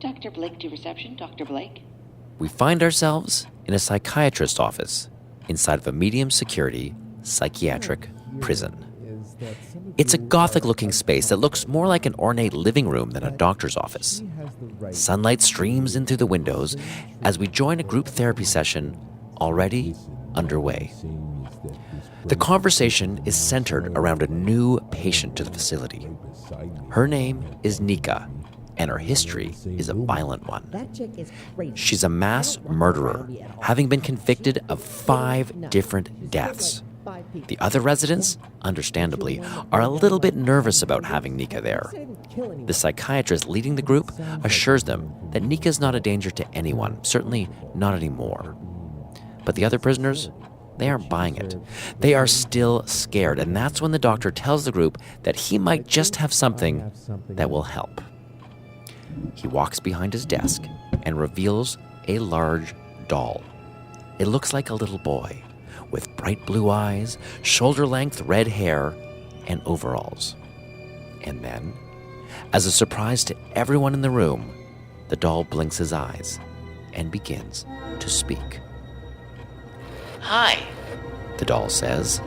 Dr. Blake to reception. Dr. Blake. We find ourselves in a psychiatrist's office inside of a medium-security psychiatric prison. It's a Gothic-looking space that looks more like an ornate living room than a doctor's office. Sunlight streams in through the windows as we join a group therapy session already underway. The conversation is centered around a new patient to the facility. Her name is Nika, and her history is a violent one. She's a mass murderer, having been convicted of 5 different deaths. The other residents, understandably, are a little bit nervous about having Nika there. The psychiatrist leading the group assures them that Nika's not a danger to anyone, certainly not anymore. But the other prisoners, they aren't buying it. They are still scared, and that's when the doctor tells the group that he might just have something that will help. He walks behind his desk and reveals a large doll. It looks like a little boy with bright blue eyes, shoulder-length red hair, and overalls. And then, as a surprise to everyone in the room, the doll blinks his eyes and begins to speak. Hi, The doll says,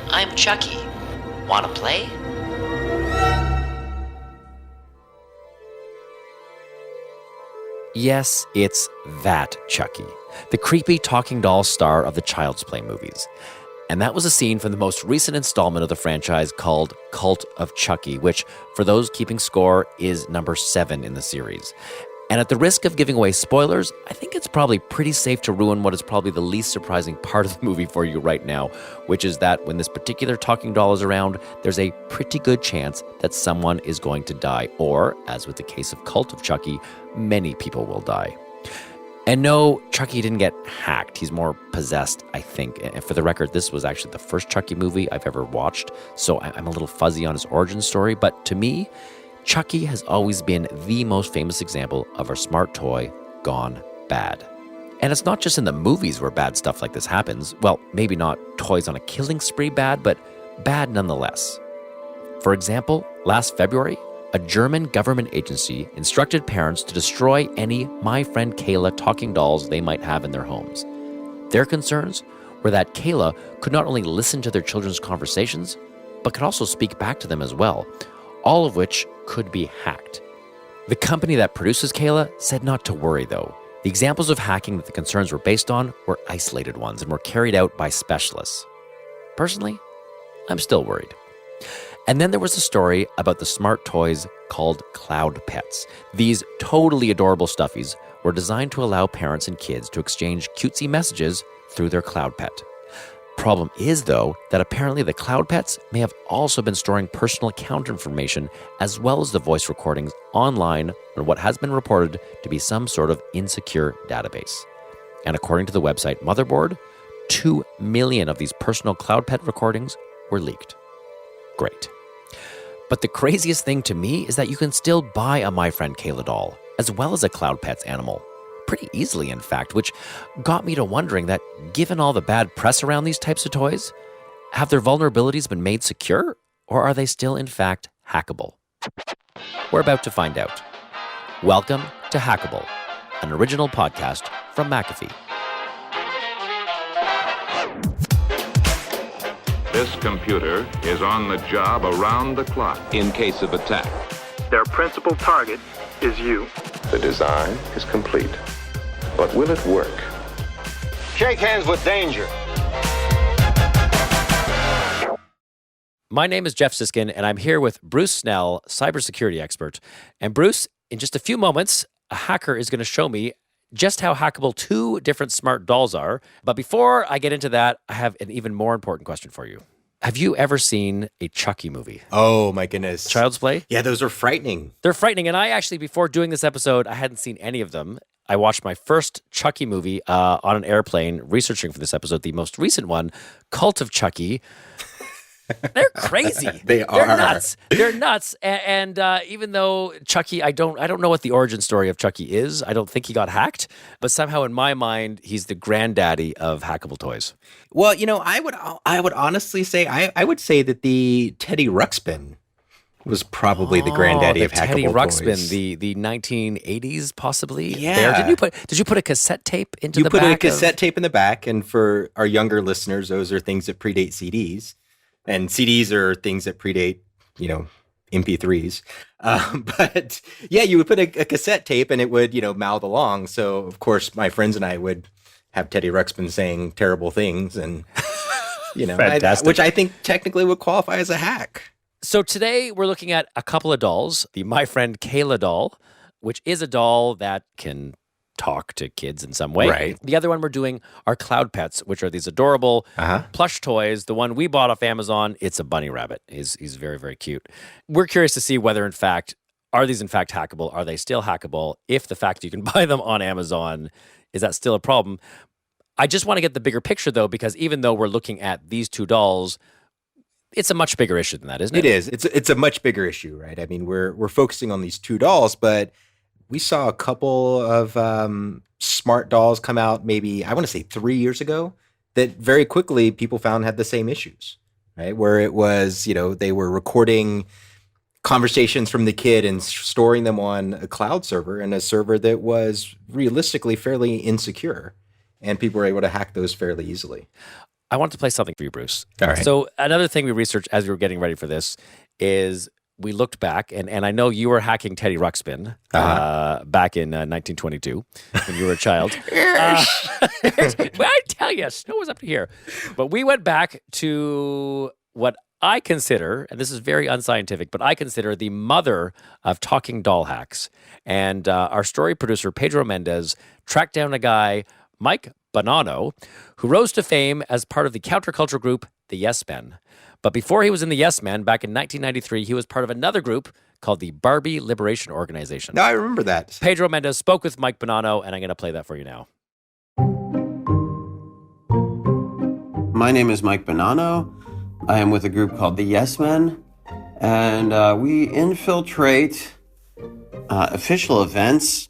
I'm Chucky. Wanna play? yes, it's that Chucky, the creepy talking doll star of the Child's Play movies. And that was a scene from the most recent installment of the franchise called Cult of Chucky, which, for those keeping score, is number 7 in the series. And at the risk of giving away spoilers, I think it's probably pretty safe to ruin what is probably the least surprising part of the movie for you right now, which is that when this particular talking doll is around, there's a pretty good chance that someone is going to die, or, as with the case of Cult of Chucky, many people will die. And no, Chucky didn't get hacked. He's more possessed, I think. And for the record, this was actually the first Chucky movie I've ever watched, so I'm a little fuzzy on his origin story. But to me, Chucky has always been the most famous example of a smart toy gone bad. And it's not just in the movies where bad stuff like this happens. Well, maybe not toys on a killing spree bad, but bad nonetheless. For example, last February, a German government agency instructed parents to destroy any My Friend Kayla talking dolls they might have in their homes. Their concerns were that Kayla could not only listen to their children's conversations, but could also speak back to them as well, all of which could be hacked. The company that produces Kayla said not to worry, though. The examples of hacking that the concerns were based on were isolated ones and were carried out by specialists. Personally, I'm still worried. And then there was a story about the smart toys called Cloud Pets. These totally adorable stuffies were designed to allow parents and kids to exchange cutesy messages through their Cloud Pet. Problem is, though, that apparently the Cloud Pets may have also been storing personal account information as well as the voice recordings online on what has been reported to be some sort of insecure database. And according to the website Motherboard, 2 million of these personal Cloud Pet recordings were leaked. Great. But the craziest thing to me is that you can still buy a My Friend Kayla doll, as well as a Cloud Pets animal. Pretty easily, in fact, which got me to wondering that given all the bad press around these types of toys, have their vulnerabilities been made secure, or are they still, in fact, hackable? We're about to find out. Welcome to Hackable, an original podcast from McAfee. This computer is on the job around the clock in case of attack. Their principal target is you. The design is complete, but will it work? Shake hands with danger. My name is Jeff Siskin, and I'm here with Bruce Snell, cybersecurity expert. And Bruce, in just a few moments, a hacker is going to show me just how hackable 2 different smart dolls are. But before I get into that, I have an even more important question for you. Have you ever seen a Chucky movie? Oh, my goodness. Child's Play? Yeah, those are frightening. They're frightening. And I actually, before doing this episode, I hadn't seen any of them. I watched my first Chucky movie on an airplane, researching for this episode, the most recent one, Cult of Chucky. They're crazy. They are. They're nuts. They're nuts. And even though Chucky, I don't know what the origin story of Chucky is. I don't think he got hacked, but somehow in my mind, he's the granddaddy of hackable toys. Well, you know, I would honestly say I would say that the Teddy Ruxpin was probably the granddaddy the of Teddy hackable Ruxpin, toys. the 1980s possibly. Yeah. There. Did you put a cassette tape into You the put back? a cassette tape in the back, and for our younger listeners, those are things that predate CDs, and CDs are things that predate, MP3s. But yeah, you would put a cassette tape, and it would, mouth along. So of course, my friends and I would have Teddy Ruxpin saying terrible things, and Fantastic. which I think technically would qualify as a hack. So today we're looking at a couple of dolls. The My Friend Kayla doll, which is a doll that can talk to kids in some way. Right. The other one we're doing are Cloud Pets, which are these adorable plush toys. The one we bought off Amazon, it's a bunny rabbit. He's very, very cute. We're curious to see whether, in fact, are these in fact hackable? Are they still hackable? If the fact you can buy them on Amazon, is that still a problem? I just want to get the bigger picture, though, because even though we're looking at these two dolls, it's a much bigger issue than that, isn't it? It is. It's a much bigger issue, right? I mean, we're focusing on these two dolls, but we saw a couple of smart dolls come out maybe, I want to say 3 years ago, that very quickly people found had the same issues, right? Where it was, they were recording conversations from the kid and storing them on a cloud server, and a server that was realistically fairly insecure. And people were able to hack those fairly easily. I want to play something for you, Bruce. All right. So another thing we researched as we were getting ready for this is we looked back, and I know you were hacking Teddy Ruxpin back in 1922 when you were a child. Well, I tell you, snow was up to here. But we went back to what I consider, and this is very unscientific, but I consider the mother of talking doll hacks. And our story producer, Pedro Mendez, tracked down a guy, Mike Bonanno, who rose to fame as part of the counterculture group, the Yes Men. But before he was in the Yes Men, back in 1993, he was part of another group called the Barbie Liberation Organization. No, I remember that. Pedro Mendez spoke with Mike Bonanno, and I'm going to play that for you now. My name is Mike Bonanno. I am with a group called the Yes Men, and we infiltrate official events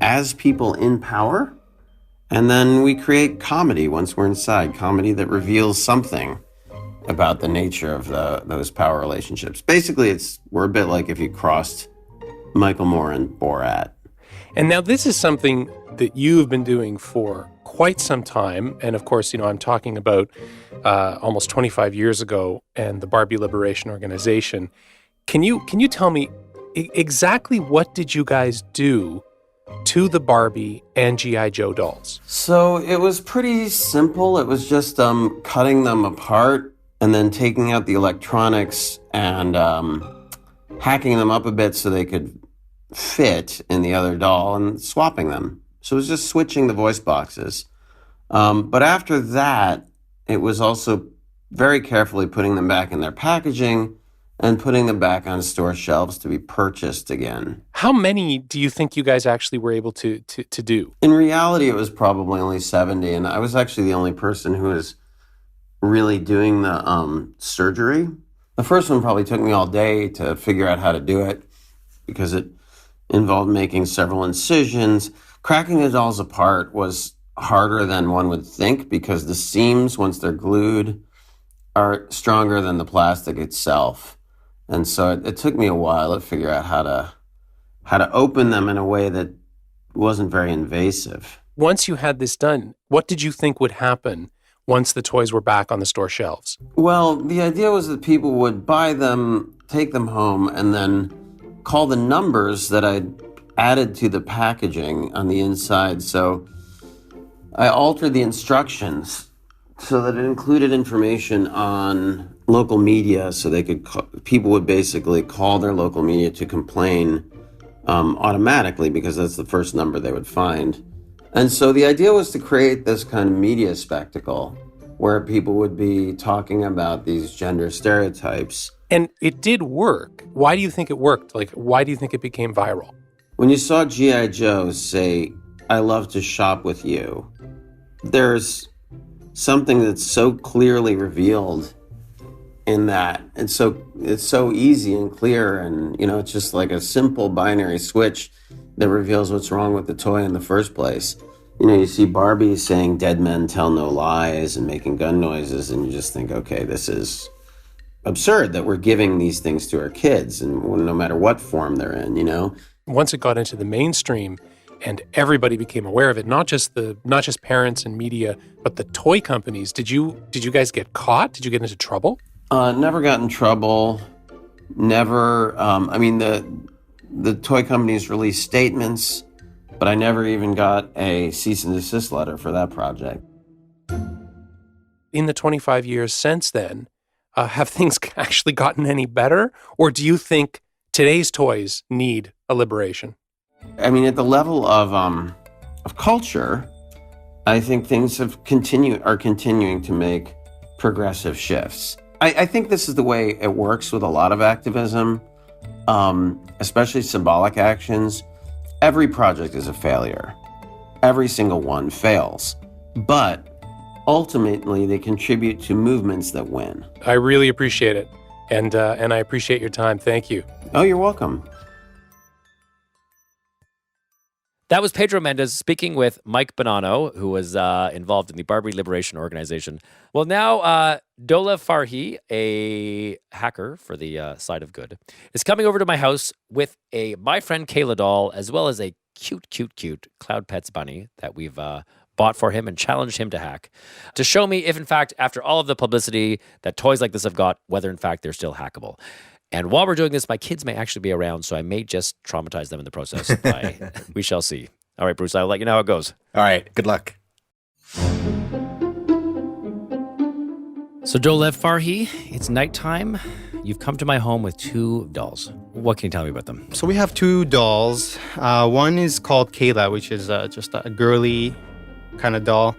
as people in power. And then we create comedy once we're inside, comedy that reveals something about the nature of those power relationships. Basically, we're a bit like if you crossed Michael Moore and Borat. And now this is something that you've been doing for quite some time. And of course, I'm talking about almost 25 years ago and the Barbie Liberation Organization. Can you tell me exactly what did you guys do to the Barbie and G.I. Joe dolls? So it was pretty simple. It was just cutting them apart and then taking out the electronics and hacking them up a bit so they could fit in the other doll and swapping them. So it was just switching the voice boxes. But after that, it was also very carefully putting them back in their packaging and putting them back on store shelves to be purchased again. How many do you think you guys actually were able to do? In reality, it was probably only 70, and I was actually the only person who was really doing the surgery. The first one probably took me all day to figure out how to do it because it involved making several incisions. Cracking the dolls apart was harder than one would think because the seams, once they're glued, are stronger than the plastic itself. And so it took me a while to figure out how to open them in a way that wasn't very invasive. Once you had this done, what did you think would happen once the toys were back on the store shelves? Well, the idea was that people would buy them, take them home, and then call the numbers that I'd added to the packaging on the inside. So I altered the instructions so that it included information on local media, so they could people would basically call their local media to complain automatically because that's the first number they would find. And so the idea was to create this kind of media spectacle where people would be talking about these gender stereotypes. And it did work. Why do you think it worked? Why do you think it became viral? When you saw G.I. Joe say, "I love to shop with you," there's something that's so clearly revealed in that. And so it's so easy and clear, and it's just like a simple binary switch that reveals what's wrong with the toy in the first place. You see Barbie saying "dead men tell no lies" and making gun noises, and you just think, okay, this is absurd that we're giving these things to our kids, and no matter what form they're in, you know? Once it got into the mainstream and everybody became aware of it, not just parents and media, but the toy companies, did you guys get caught? Did you get into trouble? Never got in trouble. Never. I mean, the toy companies released statements, but I never even got a cease and desist letter for that project. In the 25 years since then, have things actually gotten any better? Or do you think today's toys need a liberation? I mean, at the level of culture, I think things are continuing to make progressive shifts. I think this is the way it works with a lot of activism, especially symbolic actions. Every project is a failure. Every single one fails. But ultimately, they contribute to movements that win. I really appreciate it. And I appreciate your time. Thank you. Oh, you're welcome. That was Pedro Mendez speaking with Mike Bonanno, who was involved in the Barbie Liberation Organization. Well, now Dola Farhi, a hacker for the side of good, is coming over to my house with a My Friend Kayla doll, as well as a cute Cloud Pets bunny that we've bought for him and challenged him to hack, to show me if, in fact, after all of the publicity that toys like this have got, whether, in fact, they're still hackable. And while we're doing this, my kids may actually be around, so I may just traumatize them in the process. We shall see. All right, Bruce, I'll let you know how it goes. All right, good luck. So, Dolev Farhi, it's nighttime. You've come to my home with two dolls. What can you tell me about them? So we have two dolls. One is called Kayla, which is just a girly kind of doll.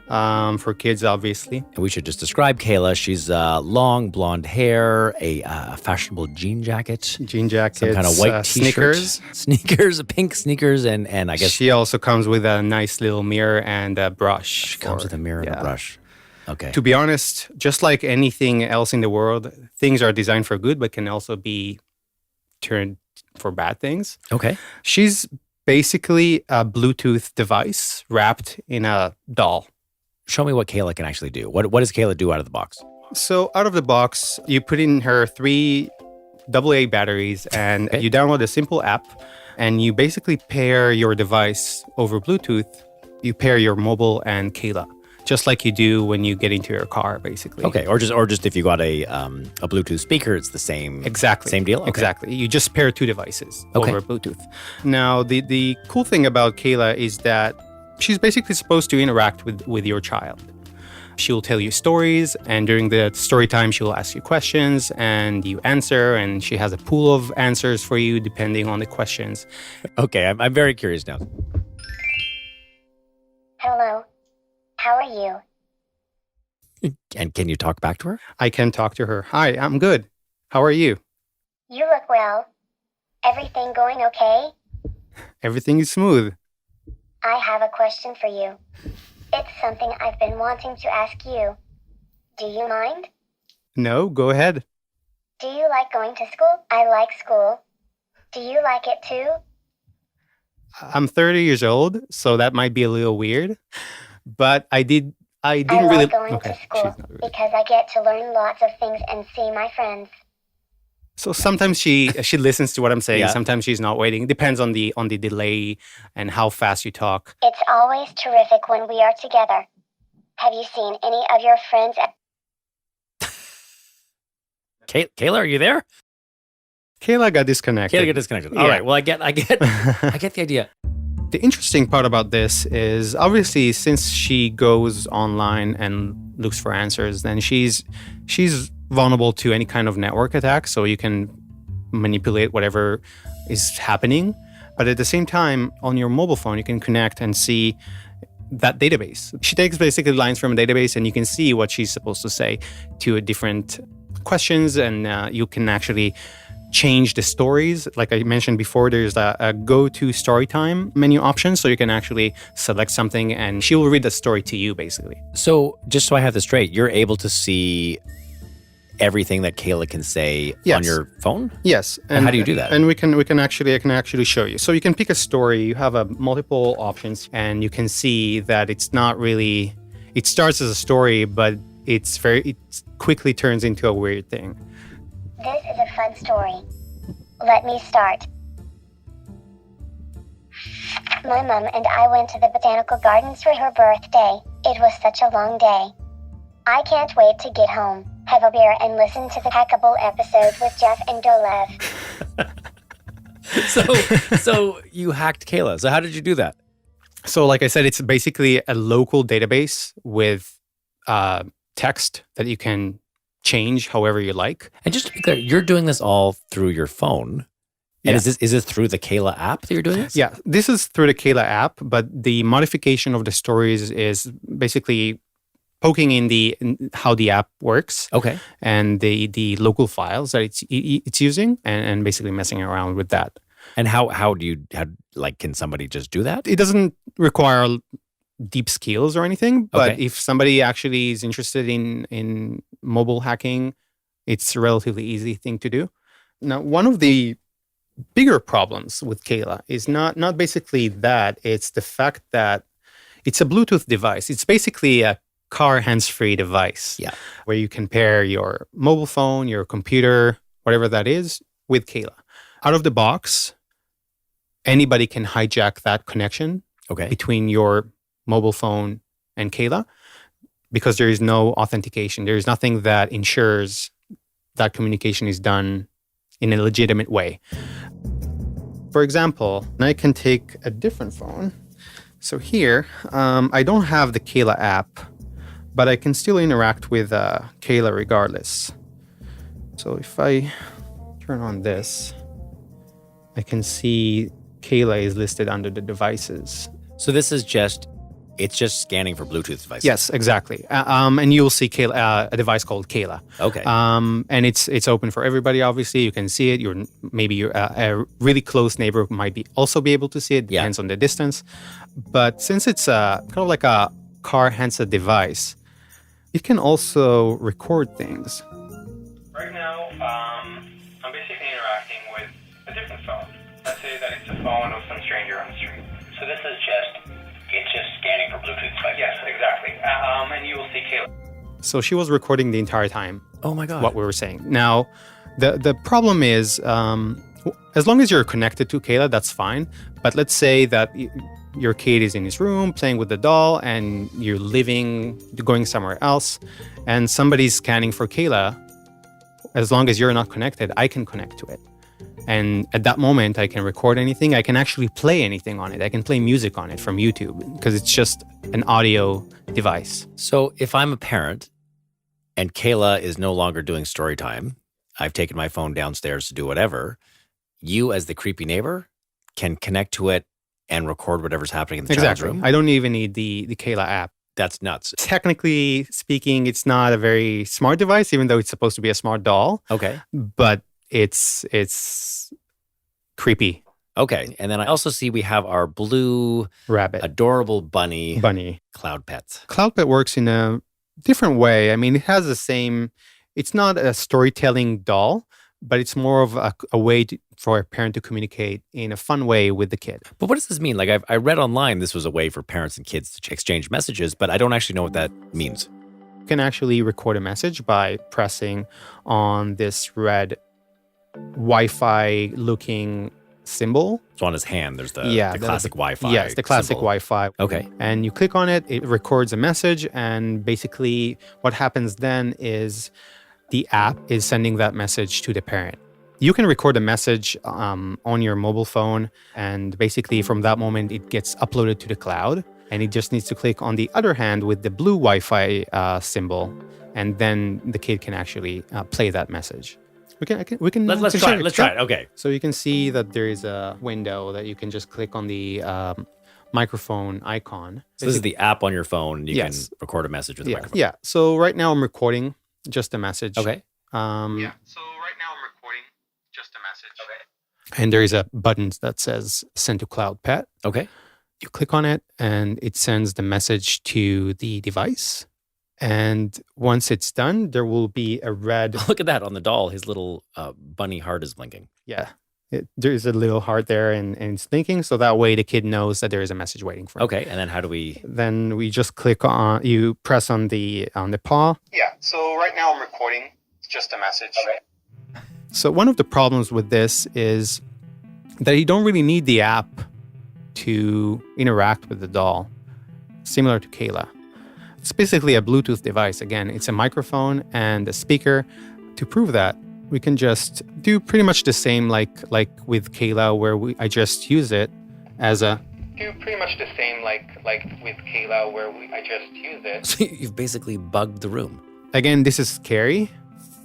For kids, obviously. And we should just describe Kayla. She's long blonde hair, a fashionable jean jacket, some kind of white t-shirt, sneakers, pink sneakers, and I guess she also comes with a nice little mirror and a brush. She comes with a mirror and a brush. Okay. To be honest, just like anything else in the world, things are designed for good, but can also be turned for bad things. Okay. She's basically a Bluetooth device wrapped in a doll. Show me what Kayla can actually do. What does Kayla do out of the box? So out of the box, you put in her 3 AA batteries and you download a simple app and you basically pair your device over Bluetooth. You pair your mobile and Kayla, just like you do when you get into your car, basically. Okay, or just if you got a Bluetooth speaker, it's the same. Exactly. Same deal. Okay. Exactly. You just pair 2 devices over Bluetooth. Now, the cool thing about Kayla is that she's basically supposed to interact with your child. She will tell you stories, and during the story time, she will ask you questions, and you answer, and she has a pool of answers for you depending on the questions. Okay, I'm very curious now. Hello. How are you? And can you talk back to her? I can talk to her. Hi, I'm good. How are you? You look well. Everything going okay? Everything is smooth. I have a question for you. It's something I've been wanting to ask you. Do you mind? No, go ahead. Do you like going to school? I like school. Do you like it too? I'm 30 years old, so that might be a little weird. But I didn't I really like going to school because I get to learn lots of things and see my friends. So sometimes she listens to what I'm saying. Yeah. Sometimes she's not waiting. It depends on the delay and how fast you talk. It's always terrific when we are together. Have you seen any of your friends at... Kayla, are you there? Kayla got disconnected. All right. Well, I get the idea. The interesting part about this is obviously since she goes online and looks for answers, then she's vulnerable to any kind of network attack. So you can manipulate whatever is happening. But at the same time, on your mobile phone, you can connect and see that database. She takes basically lines from a database and you can see what she's supposed to say to different questions. And you can actually change the stories. Like I mentioned before, there's a go to story time menu option. So you can actually select something and she will read the story to you, basically. So just so I have this straight, you're able to see everything that Kayla can say on your phone? Yes. And how do you do that? And I can actually show you. So you can pick a story. You have multiple options and you can see that it's not really, it starts as a story, but it quickly turns into a weird thing. This is a fun story. Let me start. My mom and I went to the botanical gardens for her birthday. It was such a long day. I can't wait to get home, have a beer, and listen to the Hackable episode with Jeff and Dolev. So you hacked Kayla. So how did you do that? So like I said, it's basically a local database with text that you can change however you like. And just to be clear, you're doing this all through your phone. And Yeah. is this through the Kayla app that you're doing this? Yeah, this is through the Kayla app, but the modification of the stories is basically poking in how the app works. Okay. And the local files that it's using and basically messing around with that. And how can somebody just do that? It doesn't require deep skills or anything, but Okay. if somebody actually is interested in mobile hacking, it's a relatively easy thing to do. Now, one of the bigger problems with Kayla is not basically that, it's the fact that it's a Bluetooth device. It's basically a car hands-free device. Yeah. Where you can pair your mobile phone, your computer, whatever that is, with Kayla. Out of the box, anybody can hijack that connection between your mobile phone and Kayla because there is no authentication. There is nothing that ensures that communication is done in a legitimate way. For example, I can take a different phone. So here, I don't have the Kayla app, but I can still interact with Kayla regardless. So if I turn on this, I can see Kayla is listed under the devices. So this is it's just scanning for Bluetooth devices. Yes, exactly. And you will see Kayla, a device called Kayla. Okay. And it's open for everybody. Obviously, you can see it. Maybe a really close neighbor might also be able to see it. Depends on the distance. But since it's kind of like a car handset device, it can also record things. Right now, I'm basically interacting with a different phone. Let's say that it's a phone of some stranger on the street. So this is it's just scanning for Bluetooth devices. Yes, exactly. And you will see Kayla. So she was recording the entire time. Oh my God. What we were saying. Now, the problem is, as long as you're connected to Kayla, that's fine. But let's say that your kid is in his room playing with the doll and you're going somewhere else, and somebody's scanning for Kayla. As long as you're not connected, I can connect to it. And at that moment, I can record anything. I can actually play anything on it. I can play music on it from YouTube because it's just an audio device. So if I'm a parent and Kayla is no longer doing story time, I've taken my phone downstairs to do whatever, you as the creepy neighbor can connect to it and record whatever's happening in the child's room? I don't even need the Kayla app. That's nuts. Technically speaking, it's not a very smart device, even though it's supposed to be a smart doll. Okay. But it's creepy. Okay. And then I also see we have our blue rabbit, adorable bunny, Cloud Pets. Cloud Pet works in a different way. I mean, it has the same, it's not a storytelling doll, but it's more of a way for a parent to communicate in a fun way with the kid. But what does this mean? Like I read online, this was a way for parents and kids to exchange messages, but I don't actually know what that means. You can actually record a message by pressing on this red Wi-Fi looking symbol. So on his hand, there's the classic Wi-Fi. Yes, the classic symbol. Wi-Fi. Okay. And you click on it, it records a message, and basically what happens then is the app is sending that message to the parent. You can record a message on your mobile phone, and basically from that moment, it gets uploaded to the cloud, and it just needs to click on the other hand with the blue Wi-Fi symbol, and then the kid can actually play that message. We can. Let's try it. Let's try it. Okay. So you can see that there is a window that you can just click on the microphone icon. So this is the app on your phone. You Yes. can record a message with the microphone. Yeah. So right now I'm recording just a message. Okay. So right now I'm recording just a message. Okay. And there is a button that says "Send to Cloud Pet." Okay. You click on it, and it sends the message to the device. And once it's done, there will be a red. Look at that on the doll. His little bunny heart is blinking. Yeah. There is a little heart there, and it's blinking. So that way the kid knows that there is a message waiting for him. Okay. And then how do we? Then we just click on, you press on the paw. Yeah. So right now I'm recording just a message. Okay. So one of the problems with this is that you don't really need the app to interact with the doll, similar to Kayla. It's basically a Bluetooth device. Again, it's a microphone and a speaker. To prove that, we can just do pretty much the same like with Kayla, where I just use it as a... Do pretty much the same like with Kayla, where I just use it. So you've basically bugged the room. Again, this is scary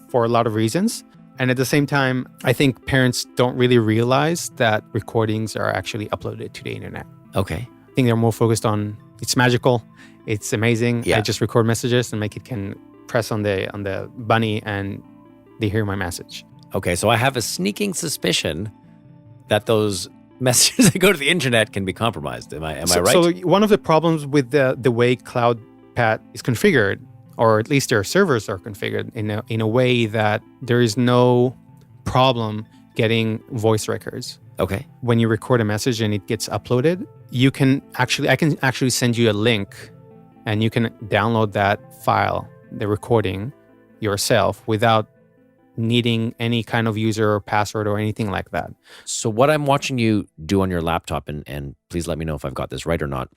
for a lot of reasons. And at the same time, I think parents don't really realize that recordings are actually uploaded to the internet. Okay. I think they're more focused on it's magical, it's amazing. Yeah. I just record messages and my kid can press on the bunny and they hear my message. Okay, so I have a sneaking suspicion that those messages that go to the internet can be compromised. Am I right? So one of the problems with the way CloudPat is configured, or at least their servers are configured in a way that there is no problem getting voice records. Okay. When you record a message and it gets uploaded, I can actually send you a link and you can download that file, the recording, yourself without needing any kind of user or password or anything like that. So what I'm watching you do on your laptop, and please let me know if I've got this right or not,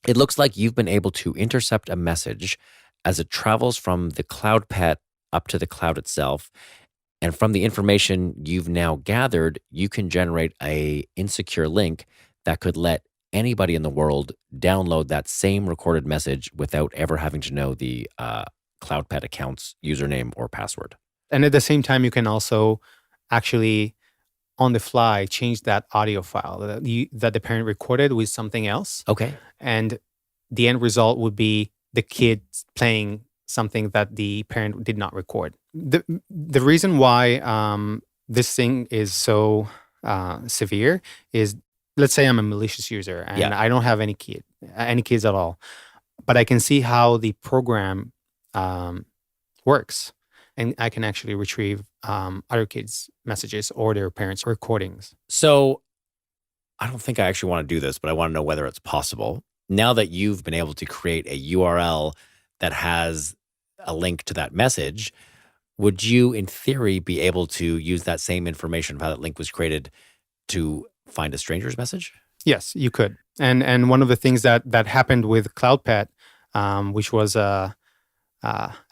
it looks like you've been able to intercept a message as it travels from the CloudPet up to the cloud itself. And from the information you've now gathered, you can generate a insecure link that could let anybody in the world download that same recorded message without ever having to know the CloudPet account's username or password. And at the same time, you can also actually, on the fly, change that audio file that the parent recorded with something else. Okay. And the end result would be the kid playing something that the parent did not record. The reason why this thing is so severe is, let's say I'm a malicious user and I don't have any kids at all, but I can see how the program works, and I can actually retrieve other kids' messages or their parents' recordings. So I don't think I actually want to do this, but I want to know whether it's possible. Now that you've been able to create a URL that has a link to that message, would you, in theory, be able to use that same information of how that link was created to find a stranger's message? Yes, you could. And one of the things that happened with CloudPet, which was a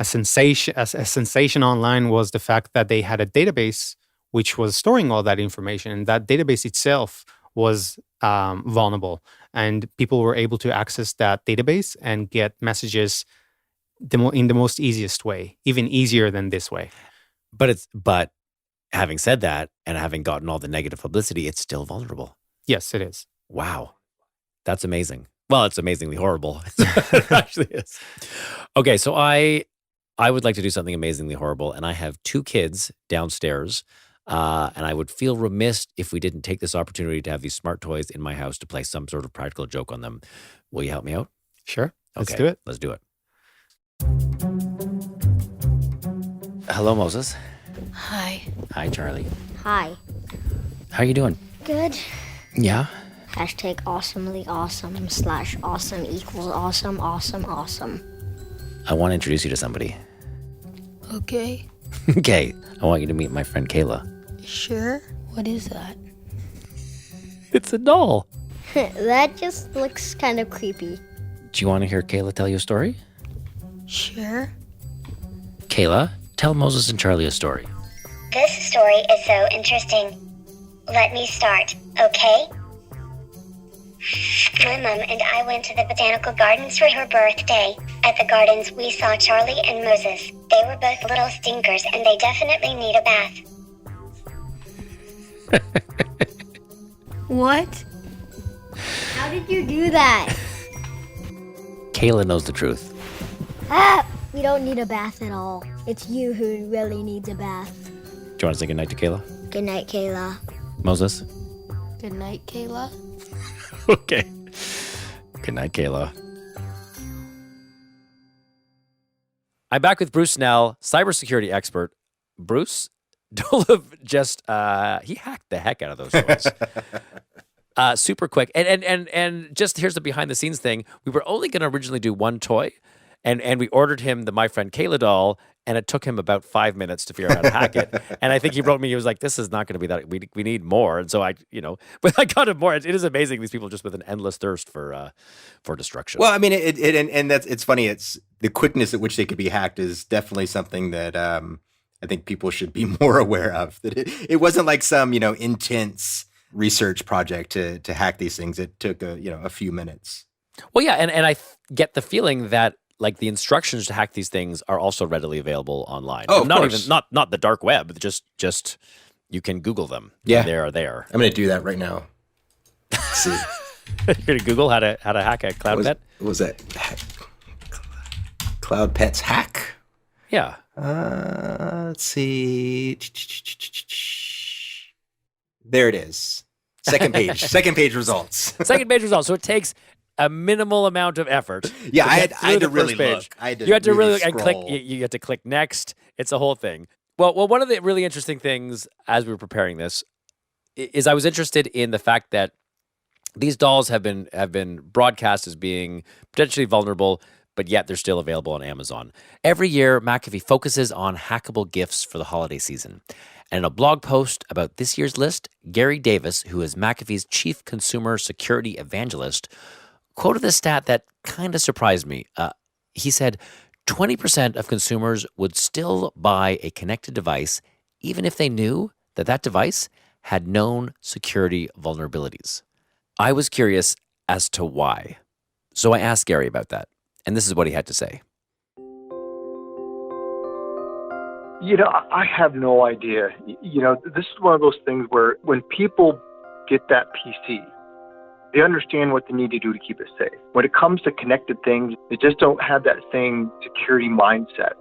sensation online, was the fact that they had a database which was storing all that information, and that database itself was vulnerable, and people were able to access that database and get messages in the most easiest way, even easier than this way. But having said that, and having gotten all the negative publicity, it's still vulnerable. Yes, it is. Wow, that's amazing. Well, it's amazingly horrible. It actually is. Okay, so I would like to do something amazingly horrible, and I have 2 kids downstairs, and I would feel remiss if we didn't take this opportunity to have these smart toys in my house to play some sort of practical joke on them. Will you help me out? Sure. Let's Okay, do it. Let's do it. Hello, Moses. Hi. Hi, Charlie. Hi. How are you doing? Good. Yeah? Hashtag awesomely awesome / awesome equals awesome, awesome, awesome. I want to introduce you to somebody. Okay. Okay, I want you to meet my friend Kayla. Sure. What is that? It's a doll. That just looks kind of creepy. Do you want to hear Kayla tell you a story? Sure. Kayla, tell Moses and Charlie a story. This story is so interesting. Let me start, okay? My mom and I went to the botanical gardens for her birthday. At the gardens, we saw Charlie and Moses. They were both little stinkers, and they definitely need a bath. What? How did you do that? Kayla knows the truth. We don't need a bath at all. It's you who really needs a bath. Do you want to say goodnight to Kayla? Good night, Kayla. Moses? Good night, Kayla. Okay. Good night, Kayla. I'm back with Bruce Snell, cybersecurity expert. Bruce, Dolev just, he hacked the heck out of those toys. Super quick. And just here's the behind the scenes thing. We were only going to originally do one toy. And we ordered him the My Friend Kayla doll, and it took him about 5 minutes to figure out how to hack it. And I think he wrote me, he was like, this is not going to be that, we need more. And so but I got him more. It is amazing, these people just with an endless thirst for destruction. Well, I mean, it's funny. It's the quickness at which they could be hacked is definitely something that I think people should be more aware of. That it wasn't like some, intense research project to hack these things. It took a few minutes. Well, yeah, and I get the feeling that like the instructions to hack these things are also readily available online. Oh, of not course. even not the dark web, just you can Google them. Yeah, they are there. I'm going to do that right now. Let's see. You're going to Google how to hack a cloud pet? What was that? Cloud pets hack? Yeah. Let's see. There it is. Second page. Second page results. Second page results. So it takes a minimal amount of effort. Yeah, I had to really page. look. You had to really look and scroll. click. You had to click next. It's a whole thing. Well, one of the really interesting things as we were preparing this is I was interested in the fact that these dolls have been broadcast as being potentially vulnerable, but yet they're still available on Amazon. Every year, McAfee focuses on hackable gifts for the holiday season. And in a blog post about this year's list, Gary Davis, who is McAfee's chief consumer security evangelist, quoted a stat that kind of surprised me. He said 20% of consumers would still buy a connected device even if they knew that device had known security vulnerabilities. I was curious as to why. So I asked Gary about that, and this is what he had to say. I have no idea. This is one of those things where when people get that PC, they understand what they need to do to keep it safe. When it comes to connected things, they just don't have that same security mindset.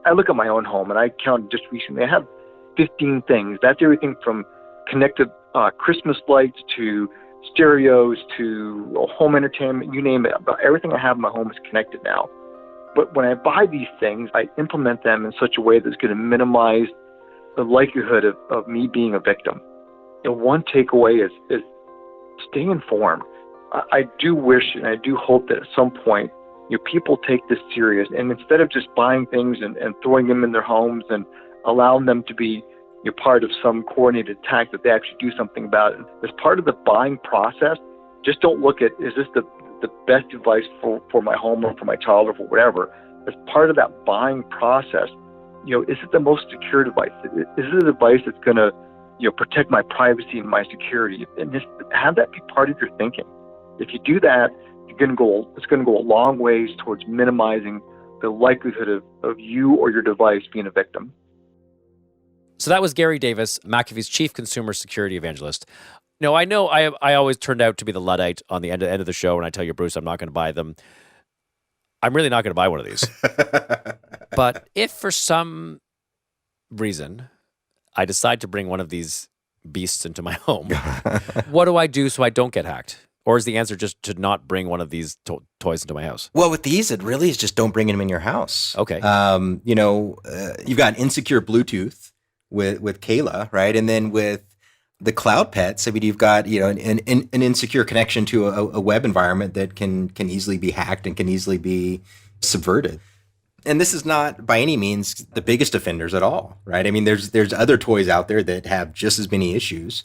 I look at my own home, and I counted just recently, I have 15 things. That's everything from connected Christmas lights to stereos to home entertainment, you name it. About everything I have in my home is connected now. But when I buy these things, I implement them in such a way that's going to minimize the likelihood of me being a victim. One takeaway is stay informed. I do wish and I do hope that at some point, people take this serious, and instead of just buying things and throwing them in their homes and allowing them to be part of some coordinated attack, that they actually do something about it. As part of the buying process, just don't look at, is this the best device for my home or for my child or for whatever. As part of that buying process, is it the most secure device? Is it a device that's going to protect my privacy and my security? And just have that be part of your thinking. If you do that, it's going to go a long ways towards minimizing the likelihood of you or your device being a victim. So that was Gary Davis, McAfee's chief consumer security evangelist. I know I always turned out to be the Luddite on the end of the show when I tell you, Bruce, I'm not going to buy them. I'm really not going to buy one of these. But if for some reason I decide to bring one of these beasts into my home, what do I do so I don't get hacked? Or is the answer just to not bring one of these toys into my house? Well, with these, it really is just don't bring them in your house. Okay. You've got insecure Bluetooth with Kayla, right? And then with the cloud pets, I mean, you've got, an insecure connection to a web environment that can easily be hacked and can easily be subverted. And this is not by any means the biggest offenders at all, right? I mean, there's other toys out there that have just as many issues,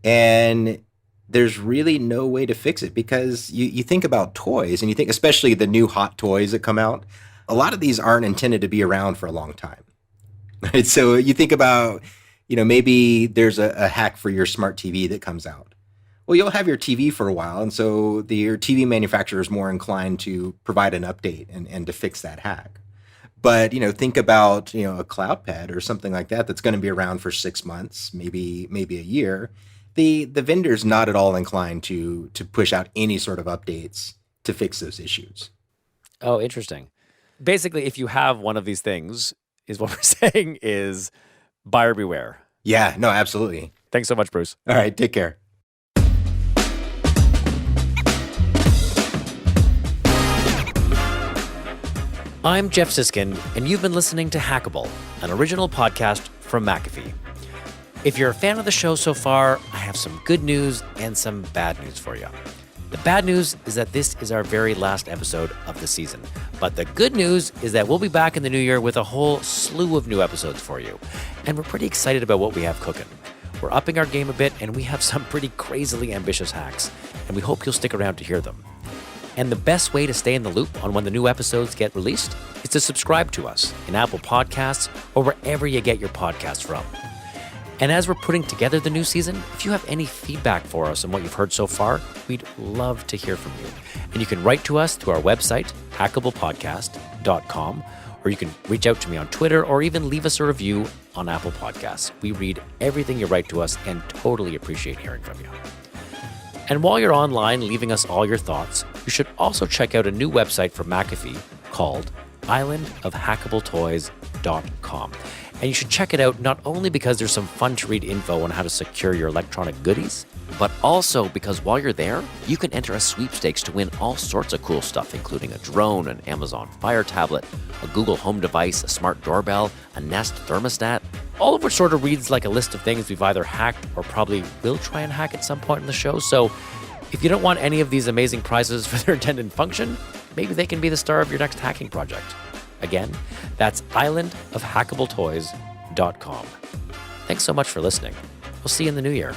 and there's really no way to fix it, because you think about toys and you think, especially the new hot toys that come out, a lot of these aren't intended to be around for a long time, right? So you think about, maybe there's a hack for your smart TV that comes out. Well, you'll have your TV for a while, and so your TV manufacturer is more inclined to provide an update and to fix that hack. But, think about, a cloud pet or something like that that's going to be around for 6 months, maybe a year. The vendor's not at all inclined to push out any sort of updates to fix those issues. Oh, interesting. Basically, if you have one of these things, is what we're saying is buyer beware. Yeah, no, absolutely. Thanks so much, Bruce. All right, take care. I'm Jeff Siskin, and you've been listening to Hackable, an original podcast from McAfee. If you're a fan of the show so far, I have some good news and some bad news for you. The bad news is that this is our very last episode of the season. But the good news is that we'll be back in the new year with a whole slew of new episodes for you. And we're pretty excited about what we have cooking. We're upping our game a bit, and we have some pretty crazily ambitious hacks. And we hope you'll stick around to hear them. And the best way to stay in the loop on when the new episodes get released is to subscribe to us in Apple Podcasts or wherever you get your podcasts from. And as we're putting together the new season, if you have any feedback for us on what you've heard so far, we'd love to hear from you. And you can write to us through our website, hackablepodcast.com, or you can reach out to me on Twitter or even leave us a review on Apple Podcasts. We read everything you write to us and totally appreciate hearing from you. And while you're online leaving us all your thoughts, you should also check out a new website for McAfee called islandofhackabletoys.com. And you should check it out not only because there's some fun to read info on how to secure your electronic goodies, but also because while you're there, you can enter a sweepstakes to win all sorts of cool stuff, including a drone, an Amazon Fire tablet, a Google Home device, a smart doorbell, a Nest thermostat, all of which sort of reads like a list of things we've either hacked or probably will try and hack at some point in the show. So if you don't want any of these amazing prizes for their intended function, maybe they can be the star of your next hacking project. Again, that's islandofhackabletoys.com. Thanks so much for listening. We'll see you in the new year.